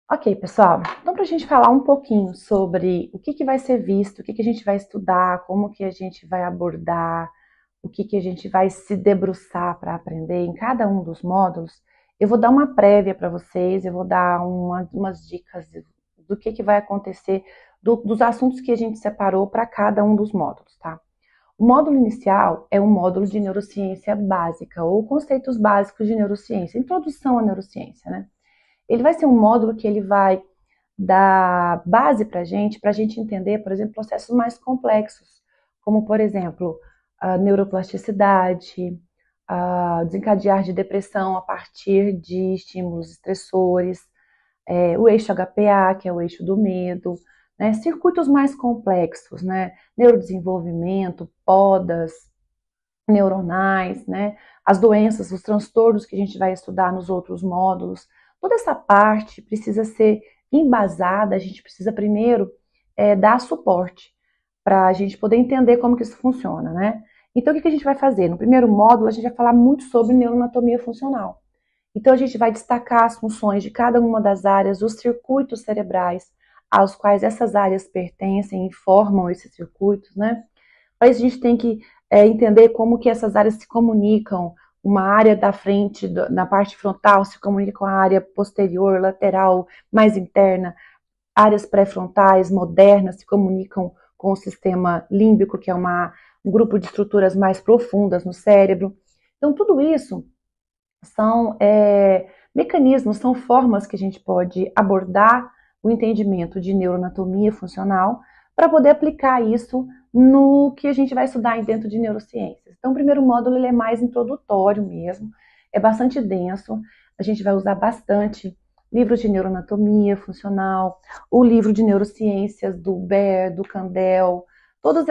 Ok, pessoal. Então, para a gente falar um pouquinho sobre o que vai ser visto, o que a gente vai estudar, como que a gente vai abordar, o que a gente vai se debruçar para aprender em cada um dos módulos, eu vou dar uma prévia para vocês, eu vou dar umas dicas do que vai acontecer, dos assuntos que a gente separou para cada um dos módulos, tá? O módulo inicial é um módulo de neurociência básica, ou conceitos básicos de neurociência, introdução à neurociência, né? Ele vai ser um módulo que ele vai dar base para a gente entender, por exemplo, processos mais complexos, como, por exemplo, a neuroplasticidade, a desencadear de depressão a partir de estímulos estressores, o eixo HPA, que é o eixo do medo, né, circuitos mais complexos, né, neurodesenvolvimento, podas neuronais, né, as doenças, os transtornos que a gente vai estudar nos outros módulos. Toda essa parte precisa ser embasada, a gente precisa primeiro dar suporte para a gente poder entender como que isso funciona, né? Então, o que a gente vai fazer? No primeiro módulo, a gente vai falar muito sobre neuroanatomia funcional. Então, a gente vai destacar as funções de cada uma das áreas, os circuitos cerebrais, aos quais essas áreas pertencem e formam esses circuitos, né? Mas a gente tem que entender como que essas áreas se comunicam. Uma área da frente, na parte frontal, se comunica com a área posterior, lateral, mais interna. Áreas pré-frontais, modernas, se comunicam com o sistema límbico, que é um grupo de estruturas mais profundas no cérebro. Então, tudo isso são mecanismos, são formas que a gente pode abordar o entendimento de neuroanatomia funcional para poder aplicar isso no que a gente vai estudar dentro de neurociências. Então, o primeiro módulo ele é mais introdutório mesmo, é bastante denso, a gente vai usar bastante livros de neuroanatomia funcional, o livro de neurociências do Baer, do Kandel, todos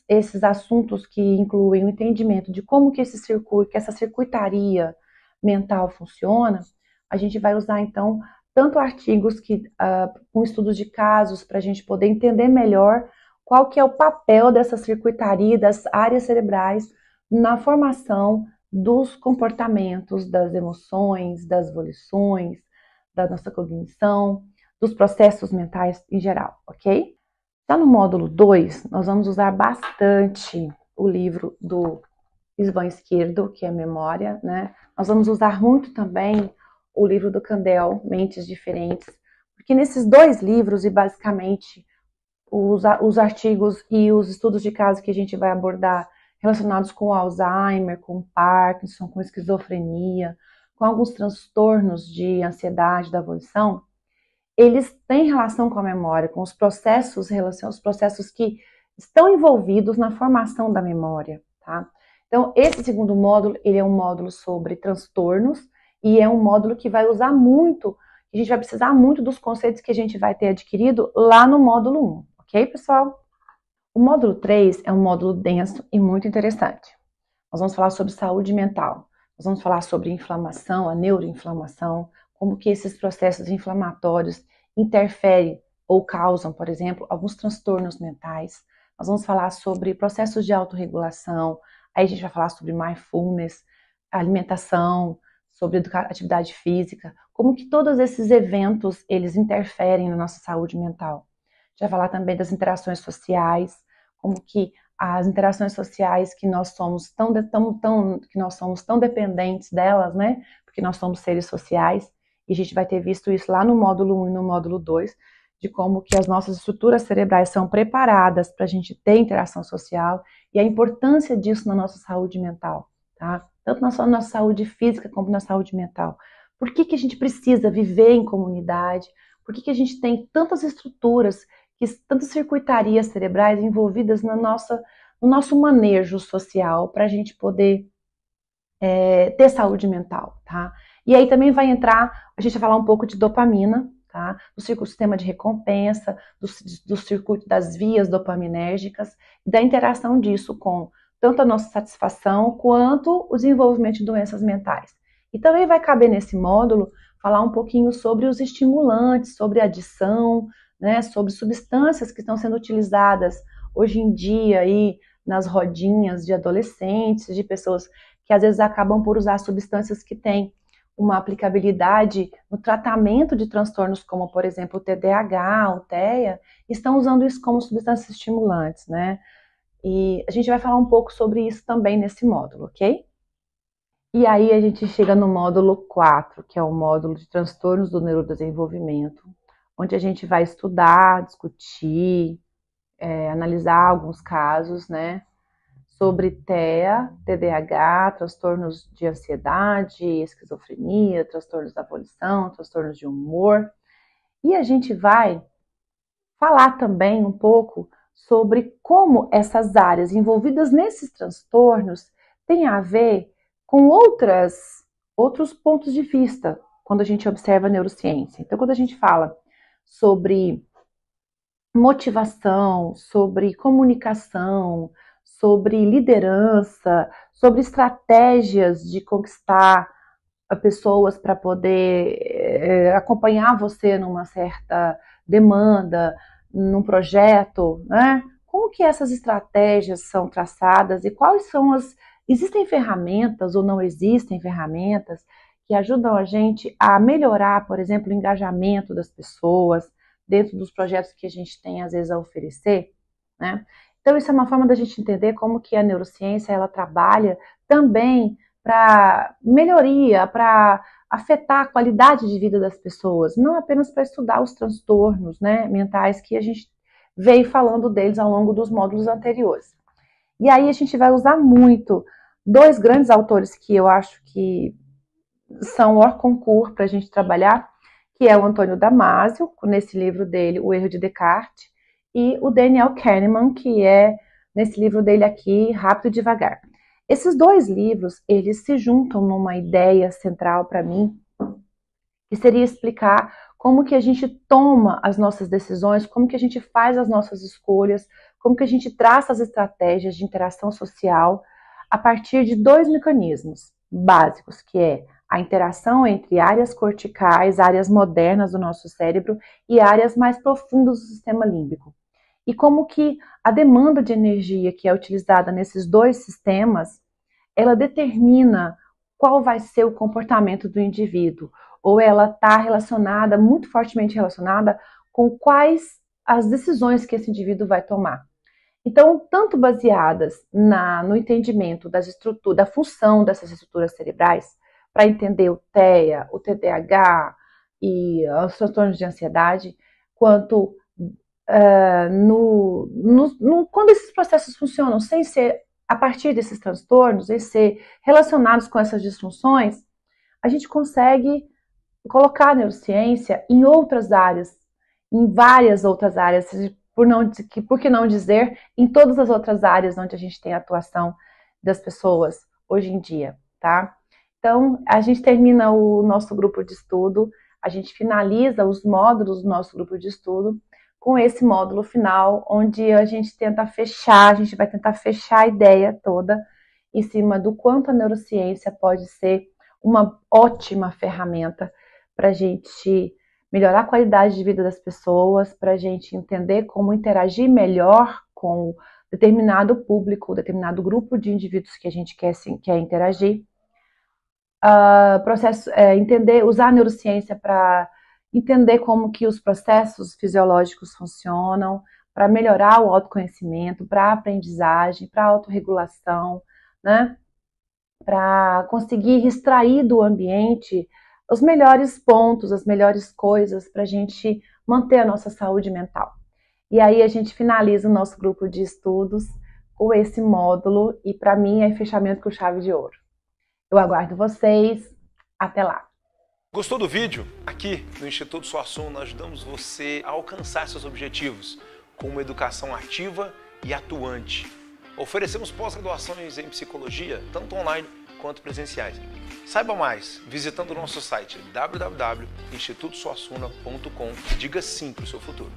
esses assuntos que incluem o entendimento de como que esse circuito, que essa circuitaria mental funciona, a gente vai usar então tanto artigos com estudos de casos para a gente poder entender melhor qual que é o papel dessa circuitaria das áreas cerebrais na formação dos comportamentos, das emoções, das volições, da nossa cognição, dos processos mentais em geral, ok? Já no módulo 2, nós vamos usar bastante o livro do Isvan Esquerdo, que é Memória, né? Nós vamos usar muito também o livro do Kandel, Mentes Diferentes, porque nesses dois livros, e basicamente os artigos e os estudos de caso que a gente vai abordar relacionados com Alzheimer, com Parkinson, com esquizofrenia, com alguns transtornos de ansiedade da volição, eles têm relação com a memória, com os processos que estão envolvidos na formação da memória, tá? Então, esse segundo módulo, ele é um módulo sobre transtornos e é um módulo que vai usar muito, a gente vai precisar muito dos conceitos que a gente vai ter adquirido lá no módulo 1, ok, pessoal? O módulo 3 é um módulo denso e muito interessante. Nós vamos falar sobre saúde mental, nós vamos falar sobre inflamação, a neuroinflamação, como que esses processos inflamatórios interferem ou causam, por exemplo, alguns transtornos mentais. Nós vamos falar sobre processos de autorregulação, aí a gente vai falar sobre mindfulness, alimentação, sobre atividade física, como que todos esses eventos, eles interferem na nossa saúde mental. A gente vai falar também das interações sociais, como que as interações sociais que nós somos que nós somos tão dependentes delas, né? Porque nós somos seres sociais, e a gente vai ter visto isso lá no módulo 1 e no módulo 2, de como que as nossas estruturas cerebrais são preparadas para a gente ter interação social e a importância disso na nossa saúde mental, tá? Tanto na nossa saúde física como na saúde mental. Por que a gente precisa viver em comunidade? Por que a gente tem tantas estruturas, tantas circuitarias cerebrais envolvidas no nosso manejo social para a gente poder ter saúde mental, tá? E aí também vai entrar, a gente vai falar um pouco de dopamina, tá? Do sistema de recompensa, do circuito das vias dopaminérgicas, e da interação disso com tanto a nossa satisfação quanto o desenvolvimento de doenças mentais. E também vai caber nesse módulo falar um pouquinho sobre os estimulantes, sobre a adição, né, sobre substâncias que estão sendo utilizadas hoje em dia aí nas rodinhas de adolescentes, de pessoas que às vezes acabam por usar substâncias que têm uma aplicabilidade no tratamento de transtornos como, por exemplo, o TDAH, o TEA, estão usando isso como substâncias estimulantes, né? E a gente vai falar um pouco sobre isso também nesse módulo, ok? E aí a gente chega no módulo 4, que é o módulo de transtornos do neurodesenvolvimento, onde a gente vai estudar, discutir, analisar alguns casos, né? Sobre TEA, TDAH, transtornos de ansiedade, esquizofrenia, transtornos da volição, transtornos de humor. E a gente vai falar também um pouco sobre como essas áreas envolvidas nesses transtornos têm a ver com outros pontos de vista quando a gente observa a neurociência. Então, quando a gente fala sobre motivação, sobre comunicação, sobre liderança, sobre estratégias de conquistar pessoas para poder acompanhar você numa certa demanda, num projeto, né? Como que essas estratégias são traçadas e quais são existem ferramentas ou não existem ferramentas que ajudam a gente a melhorar, por exemplo, o engajamento das pessoas dentro dos projetos que a gente tem, às vezes, a oferecer, né? Então, isso é uma forma da gente entender como que a neurociência, ela trabalha também para melhoria, para afetar a qualidade de vida das pessoas, não apenas para estudar os transtornos, né, mentais que a gente veio falando deles ao longo dos módulos anteriores. E aí a gente vai usar muito dois grandes autores que eu acho que são hors concours para a gente trabalhar, que é o Antônio Damasio, nesse livro dele, O Erro de Descartes, e o Daniel Kahneman, que é nesse livro dele aqui, Rápido e Devagar. Esses dois livros, eles se juntam numa ideia central para mim, que seria explicar como que a gente toma as nossas decisões, como que a gente faz as nossas escolhas, como que a gente traça as estratégias de interação social a partir de dois mecanismos básicos, que é a interação entre áreas corticais, áreas modernas do nosso cérebro e áreas mais profundas do sistema límbico. E como que a demanda de energia que é utilizada nesses dois sistemas, ela determina qual vai ser o comportamento do indivíduo, ou ela está relacionada, muito fortemente relacionada, com quais as decisões que esse indivíduo vai tomar. Então, tanto baseadas no entendimento da função dessas estruturas cerebrais, para entender o TEA, o TDAH e os transtornos de ansiedade, quanto quando esses processos funcionam sem ser a partir desses transtornos e ser relacionados com essas disfunções, a gente consegue colocar a neurociência em outras áreas, em várias outras áreas, por que não dizer em todas as outras áreas onde a gente tem a atuação das pessoas hoje em dia, tá? Então, a gente termina o nosso grupo de estudo, a gente finaliza os módulos do nosso grupo de estudo com esse módulo final, onde a gente vai tentar fechar a ideia toda em cima do quanto a neurociência pode ser uma ótima ferramenta para a gente melhorar a qualidade de vida das pessoas, para a gente entender como interagir melhor com determinado público, determinado grupo de indivíduos que a gente quer interagir. Usar a neurociência para entender como que os processos fisiológicos funcionam, para melhorar o autoconhecimento, para a aprendizagem, para a autorregulação, né? Para conseguir extrair do ambiente os melhores pontos, as melhores coisas para a gente manter a nossa saúde mental. E aí a gente finaliza o nosso grupo de estudos com esse módulo e para mim é fechamento com chave de ouro. Eu aguardo vocês. Até lá! Gostou do vídeo? Aqui no Instituto Suassuna nós ajudamos você a alcançar seus objetivos com uma educação ativa e atuante. Oferecemos pós-graduações em psicologia, tanto online quanto presenciais. Saiba mais visitando o nosso site www.institutosuassuna.com. Diga sim para o seu futuro.